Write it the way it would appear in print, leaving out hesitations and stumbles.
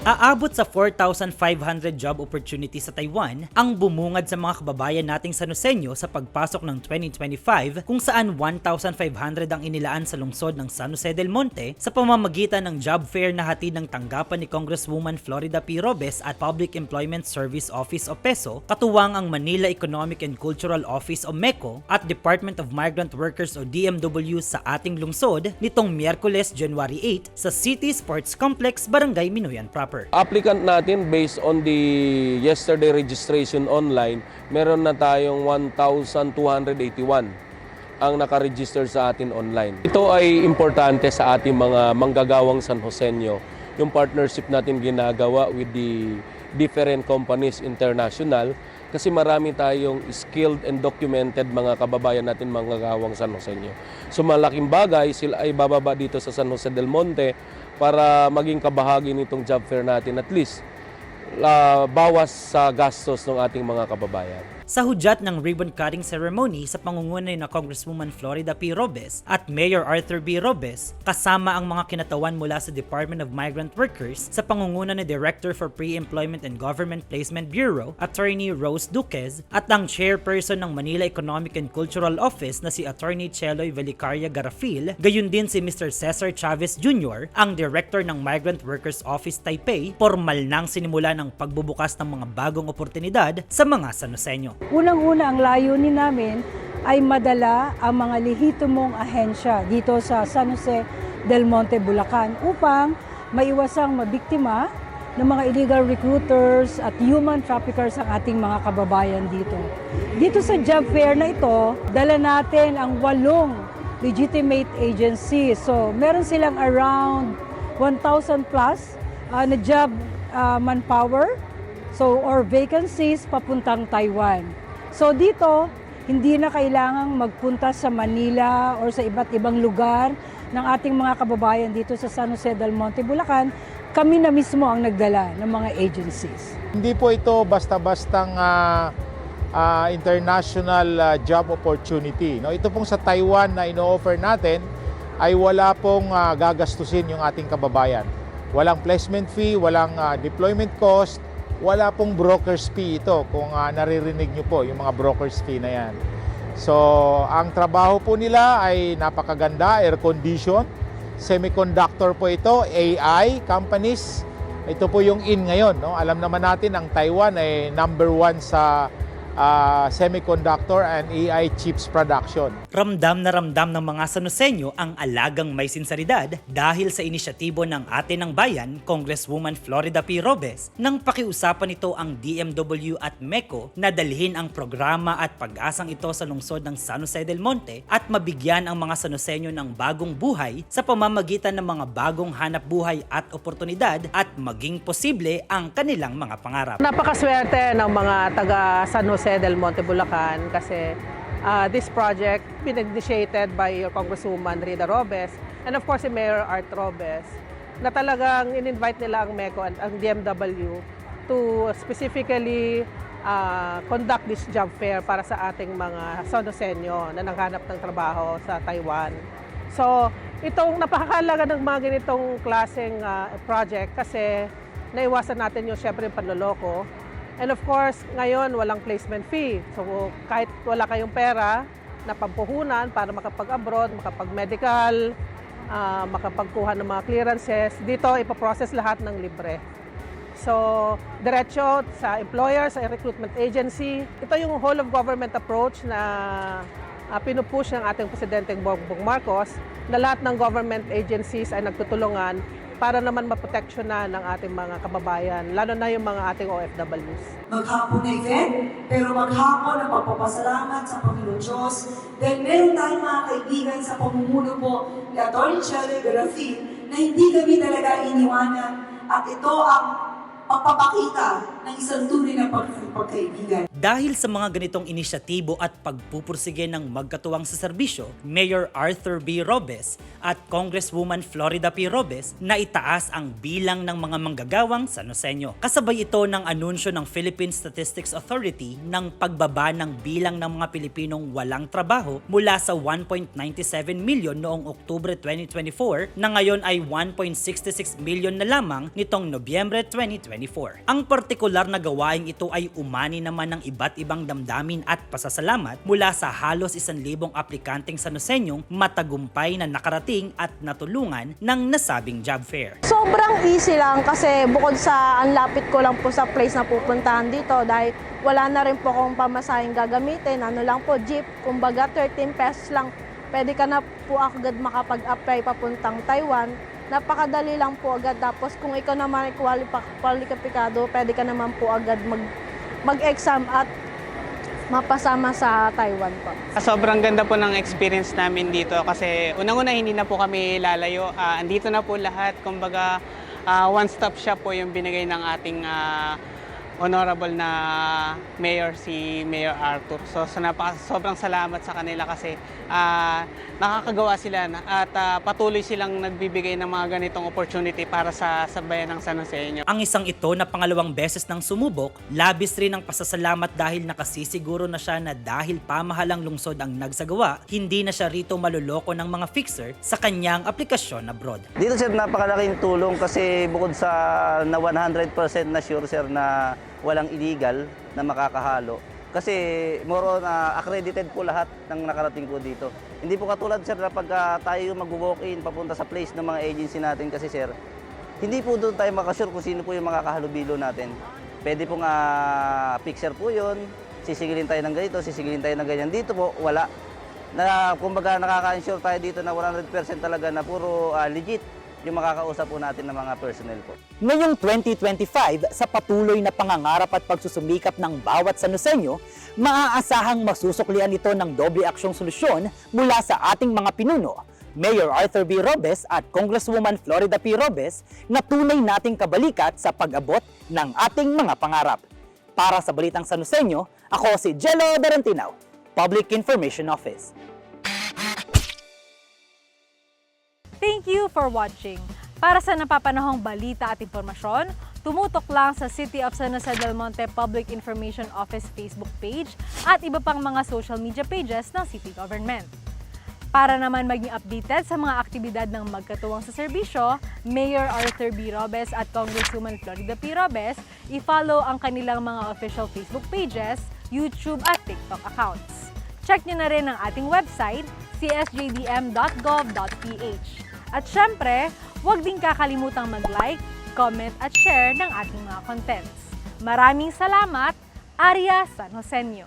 Aabot sa 4,500 job opportunities sa Taiwan ang bumungad sa mga kababayan nating Sanoseño sa pagpasok ng 2025 kung saan 1,500 ang inilaan sa lungsod ng San Jose del Monte sa pamamagitan ng job fair na hatid ng tanggapan ni Congresswoman Florida P. Robes at Public Employment Service Office o PESO, katuwang ang Manila Economic and Cultural Office o MECO at Department of Migrant Workers o DMW sa ating lungsod nitong Miyerkules, January 8 sa City Sports Complex, Barangay Minoyan Proper. Applicant natin based on the yesterday registration online, meron na tayong 1,281 ang nakaregister sa atin online. Ito ay importante sa ating mga manggagawang San Joseño. Yung partnership natin ginagawa with the different companies international kasi marami tayong skilled and documented mga kababayan natin manggagawang San Joseño. So malaking bagay sila ay bababa dito sa San Jose del Monte para maging kabahagi nitong job fair natin at least bawas sa gastos ng ating mga kababayan. Sa hudyat ng ribbon-cutting ceremony sa pangunguna ni Congresswoman Florida P. Robes at Mayor Arthur B. Robes, kasama ang mga kinatawan mula sa Department of Migrant Workers sa pangunguna ni Director for Pre-Employment and Government Placement Bureau, Attorney Rose Duquez, at ang Chairperson ng Manila Economic and Cultural Office na si Attorney Cheloy Velicaria Garafil, gayon din si Mr. Cesar Chavez Jr., ang Director ng Migrant Workers Office Taipei, formal nang sinimula ng pagbubukas ng mga bagong oportunidad sa mga Sanoseño. Unang-una, ang layunin namin ay madala ang mga lehitimong ahensya dito sa San Jose del Monte, Bulacan upang maiwasang mabiktima ng mga illegal recruiters at human traffickers ang ating mga kababayan dito. Dito sa job fair na ito, dala natin ang 8 legitimate agencies. So, meron silang around 1,000 plus na job manpower or vacancies papuntang Taiwan. So dito, hindi na kailangang magpunta sa Manila or sa iba't ibang lugar ng ating mga kababayan dito sa San Jose del Monte, Bulacan. Kami na mismo ang nagdala ng mga agencies. Hindi po ito basta-bastang international job opportunity. No? Ito pong sa Taiwan na ino-offer natin ay wala pong gagastusin yung ating kababayan. Walang placement fee, walang deployment cost, wala pong broker's fee ito kung naririnig nyo po yung mga broker's fee na yan. So, ang trabaho po nila ay napakaganda, air condition, semiconductor po ito, AI companies. Ito po yung in ngayon. No? Alam naman natin ang Taiwan ay number 1 sa semiconductor and AI chips production. Ramdam na ramdam ng mga Sanoseño ang alagang may sinseridad dahil sa inisyatibo ng Ate ng Bayan, Congresswoman Florida P. Robes, nang pakiusapan nito ang DMW at MECO na dalhin ang programa at pag-asang ito sa lungsod ng San Jose del Monte at mabigyan ang mga Sanoseño ng bagong buhay sa pamamagitan ng mga bagong hanap buhay at oportunidad at maging posible ang kanilang mga pangarap. Napakaswerte ng mga taga San Jose del Monte, Bulacan kasi this project initiated by your Congresswoman Rida Robes and of course si Mayor Art Robes na talagang in-invite nila ang MECO at ang DMW to specifically conduct this job fair para sa ating mga Sanoseño na naghanap ng trabaho sa Taiwan. So itong napakahalaga ng mga ganitong klaseng project kasi naiwasan natin yung syempre yung panloloko. And of course, ngayon walang placement fee. So kahit wala kayong pera na pampuhunan para makapag-abroad, makapag-medical, makapagkuha ng mga clearances, dito ipaprocess lahat ng libre. So diretso sa employer, sa recruitment agency. Ito yung whole of government approach na pinupush ng ating Presidenteng Bongbong Marcos na lahat ng government agencies ay nagtutulungan para naman maproteksyonan ng ating mga kababayan, lalo na yung mga ating OFWs. Maghapon na event, pero maghapon ang pagpapasalamat sa Panginoon Diyos dahil meron tayong mga kaibigan sa pamumuno po ni Atty. Cheloy Garafil na hindi kami talaga iniwanan at ito ang pagpapakita ng isang tunay na pagkakas. ating pagkaibigan. Dahil sa mga ganitong inisyatibo at pagpupursige ng magkatuwang sa serbisyo, Mayor Arthur B. Robes at Congresswoman Florida P. Robes na itaas ang bilang ng mga manggagawang Sanoseño. Kasabay ito ng anunsyo ng Philippine Statistics Authority ng pagbaba ng bilang ng mga Pilipinong walang trabaho mula sa 1.97 million noong Oktubre 2024 na ngayon ay 1.66 million na lamang nitong Nobyembre 2024. Ang partikular na gawaing ito ay umani naman ng iba't ibang damdamin at pasasalamat mula sa halos 1,000 aplikanteng Sanoseñong matagumpay na nakarating at natulungan ng nasabing job fair. Sobrang easy lang kasi bukod sa ang lapit ko lang po sa place na pupuntahan dito dahil wala na rin po akong pamasahing gagamitin. Ano lang po, jeep, kumbaga 13 pesos lang. Pwede ka na po agad makapag-apply papuntang Taiwan. Napakadali lang po agad. Tapos kung ikaw naman ay kwalipikado, pwede ka naman po agad mag-exam at mapasama sa Taiwan po. Sobrang ganda po ng experience namin dito kasi unang-una hindi na po kami lalayo. Andito na po lahat. Kumbaga, one-stop shop po yung binigay ng ating honorable na mayor, si Mayor Arthur. So sobrang salamat sa kanila kasi nakakagawa sila at patuloy silang nagbibigay ng mga ganitong opportunity para sa bayan ng San Joseño. Ang isang ito na pangalawang beses nang sumubok, labis rin ang pasasalamat dahil nakasisiguro na siya na dahil pamahalang lungsod ang nagsagawa, hindi na siya rito maluloko ng mga fixer sa kanyang aplikasyon abroad. Dito sir, napakalaking tulong kasi bukod sa na 100% na sure sir na walang illegal na makakahalo. Kasi more on accredited po lahat ng nakarating po dito. Hindi po katulad sir na pagka tayo mag-walk-in papunta sa place ng mga agency natin kasi sir, hindi po doon tayo makasure kung sino po yung makakahalubilo natin. Pwede pong fixer po yun, sisigilin tayo ng ganito, sisigilin tayo ng ganyan. Dito po, wala. Kumbaga nakaka-ensure tayo dito na 100% talaga na puro legit yung makakausap po natin ng mga personnel po. Ngayong 2025, sa patuloy na pangangarap at pagsusumikap ng bawat Sanoseño, maaasahang masusuklian ito ng doble aksyong solusyon mula sa ating mga pinuno, Mayor Arthur B. Robes at Congresswoman Florida P. Robes, na tunay nating kabalikat sa pag-abot ng ating mga pangarap. Para sa Balitang Sanoseño, ako si Jello Darantinaw, Public Information Office. Thank you for watching. Para sa napapanahong balita at impormasyon, tumutok lang sa City of San Jose del Monte Public Information Office Facebook page at iba pang mga social media pages ng City Government. Para naman maging updated sa mga aktibidad ng magkatuwang sa serbisyo, Mayor Arthur B. Robes at Congresswoman Florida P. Robes, i-follow ang kanilang mga official Facebook pages, YouTube at TikTok accounts. Check nyo na rin ang ating website, csjdm.gov.ph. At syempre, huwag din kakalimutang mag-like, comment at share ng ating mga contents. Maraming salamat, Arya San Joseño.